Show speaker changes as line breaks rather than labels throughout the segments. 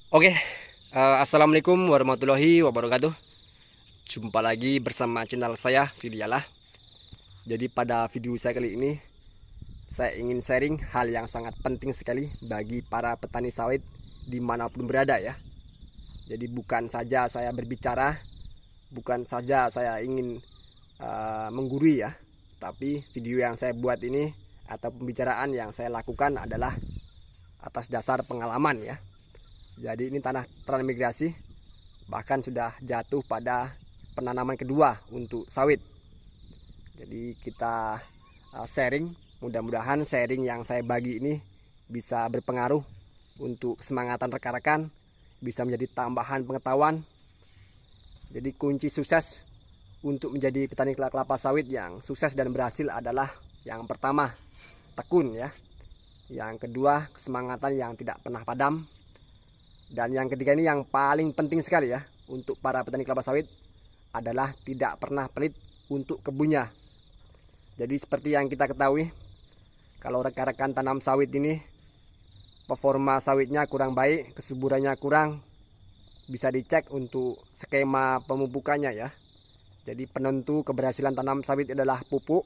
Oke, assalamualaikum warahmatullahi wabarakatuh. Jumpa lagi bersama channel saya, Vidialah. Jadi pada video saya kali ini, saya ingin sharing hal yang sangat penting sekali bagi para petani sawit dimanapun berada ya. Jadi bukan saja saya berbicara, bukan saja saya ingin menggurui ya, tapi video yang saya buat ini atau pembicaraan yang saya lakukan adalah atas dasar pengalaman ya. Jadi ini tanah transmigrasi, bahkan sudah jatuh pada penanaman kedua untuk sawit. Jadi kita sharing, mudah-mudahan sharing yang saya bagi ini bisa berpengaruh untuk kesemangatan rekan-rekan, bisa menjadi tambahan pengetahuan. Jadi kunci sukses untuk menjadi petani kelapa sawit yang sukses dan berhasil adalah yang pertama, tekun ya. Yang kedua, kesemangatan yang tidak pernah padam. Dan yang ketiga ini yang paling penting sekali ya untuk para petani kelapa sawit adalah tidak pernah pelit untuk kebunnya. Jadi seperti yang kita ketahui, kalau rekan-rekan tanam sawit ini performa sawitnya kurang baik, kesuburannya kurang, bisa dicek untuk skema pemupukannya ya. Jadi penentu keberhasilan tanam sawit adalah pupuk.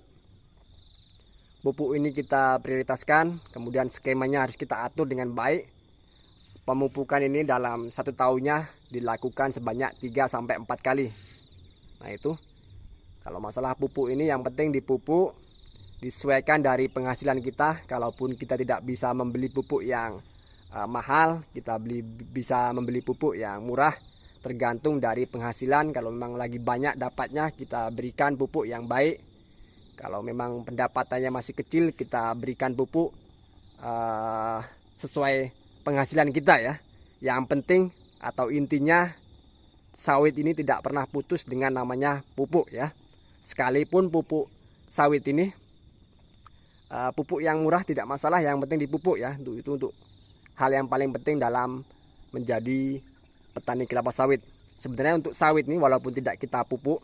Pupuk ini kita prioritaskan, kemudian skemanya harus kita atur dengan baik. Pemupukan ini dalam satu tahunnya dilakukan sebanyak 3-4 kali. Nah itu, kalau masalah pupuk ini yang penting dipupuk, disesuaikan dari penghasilan kita. Kalaupun kita tidak bisa membeli pupuk yang mahal, kita bisa membeli pupuk yang murah. Tergantung dari penghasilan, kalau memang lagi banyak dapatnya kita berikan pupuk yang baik. Kalau memang pendapatannya masih kecil, kita berikan pupuk sesuai penghasilan kita ya. Yang penting atau intinya sawit ini tidak pernah putus dengan namanya pupuk ya. Sekalipun pupuk sawit ini pupuk yang murah tidak masalah, yang penting dipupuk ya. Untuk hal yang paling penting dalam menjadi petani kelapa sawit. Sebenarnya untuk sawit ini walaupun tidak kita pupuk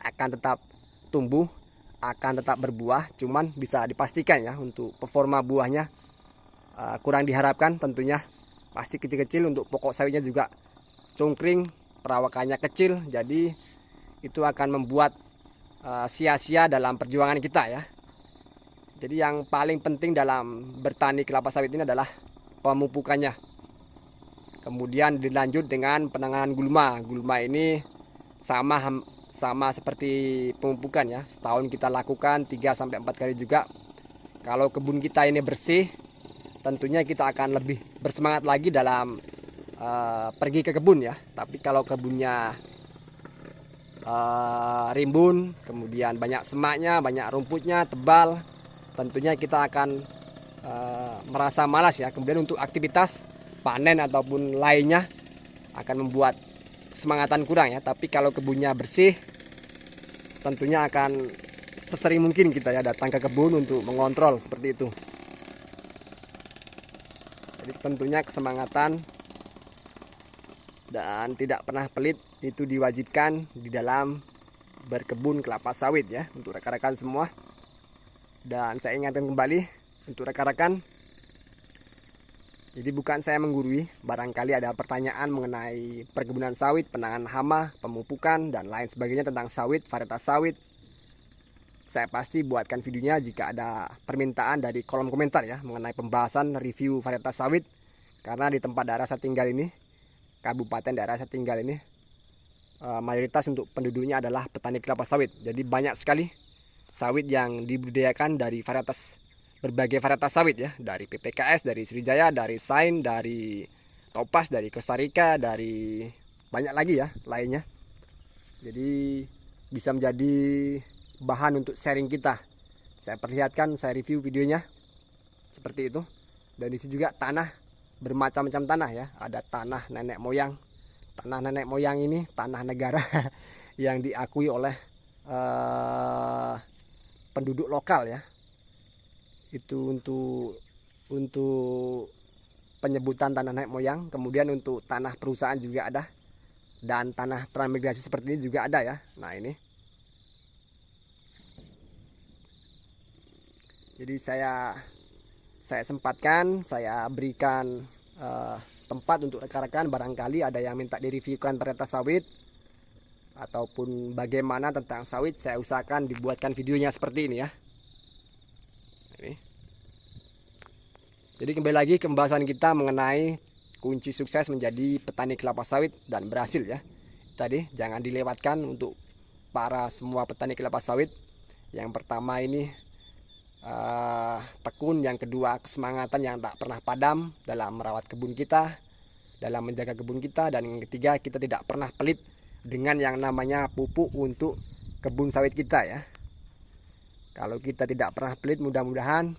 akan tetap tumbuh, akan tetap berbuah, cuman bisa dipastikan ya untuk performa buahnya kurang diharapkan tentunya. Pasti kecil-kecil, untuk pokok sawitnya juga cungkring, perawakannya kecil, jadi itu akan membuat sia-sia dalam perjuangan kita ya. Jadi yang paling penting dalam bertani kelapa sawit ini adalah pemupukannya. Kemudian dilanjut dengan penanganan gulma. Gulma ini sama seperti pemupukan ya. Setahun kita lakukan 3-4 kali juga. Kalau kebun kita ini bersih, tentunya kita akan lebih bersemangat lagi dalam pergi ke kebun ya. Tapi kalau kebunnya rimbun, kemudian banyak semaknya, banyak rumputnya, tebal, tentunya kita akan merasa malas ya. Kemudian untuk aktivitas panen ataupun lainnya akan membuat kesemangatan kurang ya. Tapi kalau kebunnya bersih, tentunya akan sesering mungkin kita ya datang ke kebun untuk mengontrol seperti itu. Jadi tentunya kesemangatan dan tidak pernah pelit itu diwajibkan di dalam berkebun kelapa sawit ya untuk rekan-rekan semua. Dan saya ingatkan kembali untuk rekan-rekan, jadi bukan saya menggurui, barangkali ada pertanyaan mengenai perkebunan sawit, penanganan hama, pemupukan dan lain sebagainya tentang sawit, varietas sawit, saya pasti buatkan videonya jika ada permintaan dari kolom komentar ya mengenai pembahasan review varietas sawit. Karena di tempat daerah saya tinggal ini, kabupaten daerah saya tinggal ini, mayoritas untuk penduduknya adalah petani kelapa sawit. Jadi banyak sekali sawit yang dibudidayakan dari berbagai varietas sawit ya, dari PPKS, dari Sriwijaya, dari Sain, dari Topas, dari Costa Rica, dari banyak lagi ya lainnya. Jadi bisa menjadi bahan untuk sharing kita. Saya perlihatkan, saya review videonya seperti itu. Dan di sini juga tanah, bermacam-macam tanah ya. Ada tanah nenek moyang. Tanah nenek moyang ini tanah negara yang diakui oleh penduduk lokal ya. Itu untuk penyebutan tanah nenek moyang. Kemudian untuk tanah perusahaan juga ada. Dan tanah transmigrasi seperti ini juga ada ya. Nah ini, jadi saya sempatkan, saya berikan setempat untuk rekan-rekan barangkali ada yang minta direviewkan varietas sawit ataupun bagaimana tentang sawit, saya usahakan dibuatkan videonya seperti ini ya. Ini. Jadi kembali lagi ke pembahasan kita mengenai kunci sukses menjadi petani kelapa sawit dan berhasil ya. Tadi jangan dilewatkan untuk para semua petani kelapa sawit. Yang pertama ini tekun, yang kedua kesemangatan yang tak pernah padam dalam merawat kebun kita, dalam menjaga kebun kita, dan yang ketiga kita tidak pernah pelit dengan yang namanya pupuk untuk kebun sawit kita ya. Kalau kita tidak pernah pelit, mudah-mudahan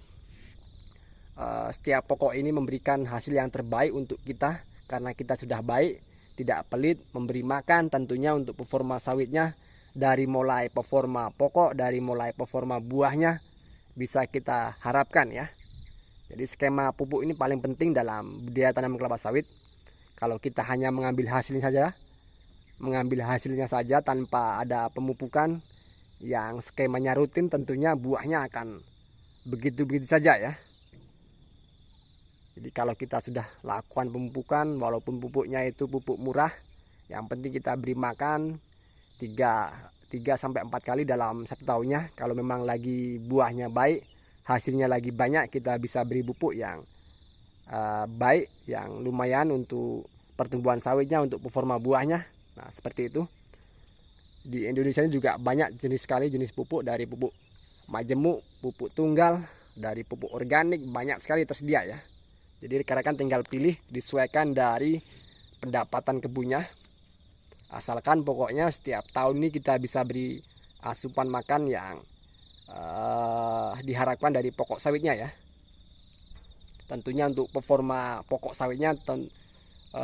setiap pokok ini memberikan hasil yang terbaik untuk kita, karena kita sudah baik, tidak pelit memberi makan tentunya untuk performa sawitnya, dari mulai performa pokok, dari mulai performa buahnya bisa kita harapkan ya. Jadi skema pupuk ini paling penting dalam budidaya tanam kelapa sawit. Kalau kita hanya mengambil hasilnya saja tanpa ada pemupukan yang skemanya rutin, tentunya buahnya akan begitu-begitu saja ya. Jadi kalau kita sudah lakukan pemupukan, walaupun pupuknya itu pupuk murah, yang penting kita beri makan 3-4 kali dalam 1 tahunnya. Kalau memang lagi buahnya baik, hasilnya lagi banyak, kita bisa beri pupuk yang baik, yang lumayan untuk pertumbuhan sawitnya, untuk performa buahnya. Nah seperti itu. Di Indonesia ini juga banyak jenis sekali jenis pupuk, dari pupuk majemuk, pupuk tunggal, dari pupuk organik, banyak sekali tersedia ya. Jadi rekan-rekan tinggal pilih, disesuaikan dari pendapatan kebunnya. Asalkan pokoknya setiap tahun ini kita bisa beri asupan makan yang diharapkan dari pokok sawitnya ya. Tentunya untuk performa pokok sawitnya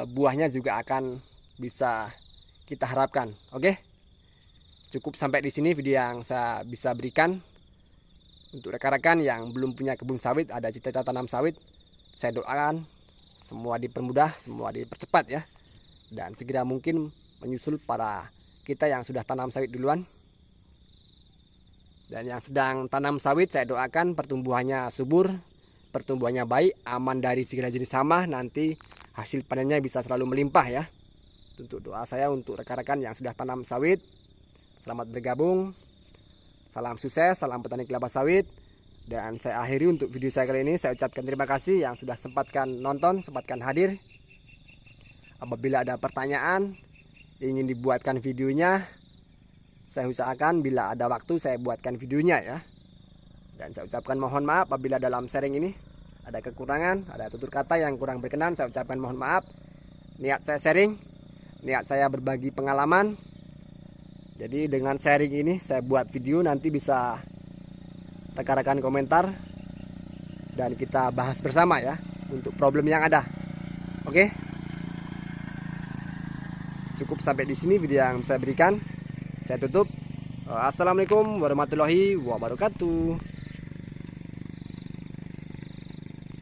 buahnya juga akan bisa kita harapkan. Oke, cukup sampai di sini video yang saya bisa berikan. Untuk rekan-rekan yang belum punya kebun sawit, ada cita-cita tanam sawit, saya doakan semua dipermudah, semua dipercepat ya, dan segera mungkin menyusul para kita yang sudah tanam sawit duluan. Dan yang sedang tanam sawit, saya doakan pertumbuhannya subur, pertumbuhannya baik, aman dari segala jenis hama, nanti hasil panennya bisa selalu melimpah ya. Untuk doa saya untuk rekan-rekan yang sudah tanam sawit, selamat bergabung, salam sukses, salam petani kelapa sawit. Dan saya akhiri untuk video saya kali ini. Saya ucapkan terima kasih yang sudah sempatkan nonton, sempatkan hadir. Apabila ada pertanyaan, ingin dibuatkan videonya, saya usahakan bila ada waktu saya buatkan videonya ya. Dan saya ucapkan mohon maaf apabila dalam sharing ini ada kekurangan, ada tutur kata yang kurang berkenan, saya ucapkan mohon maaf. Niat saya sharing, niat saya berbagi pengalaman. Jadi dengan sharing ini saya buat video, nanti bisa rekan-rekan komentar dan kita bahas bersama ya untuk problem yang ada. Oke. Cukup sampai di sini video yang saya berikan. Saya tutup. Assalamualaikum warahmatullahi wabarakatuh.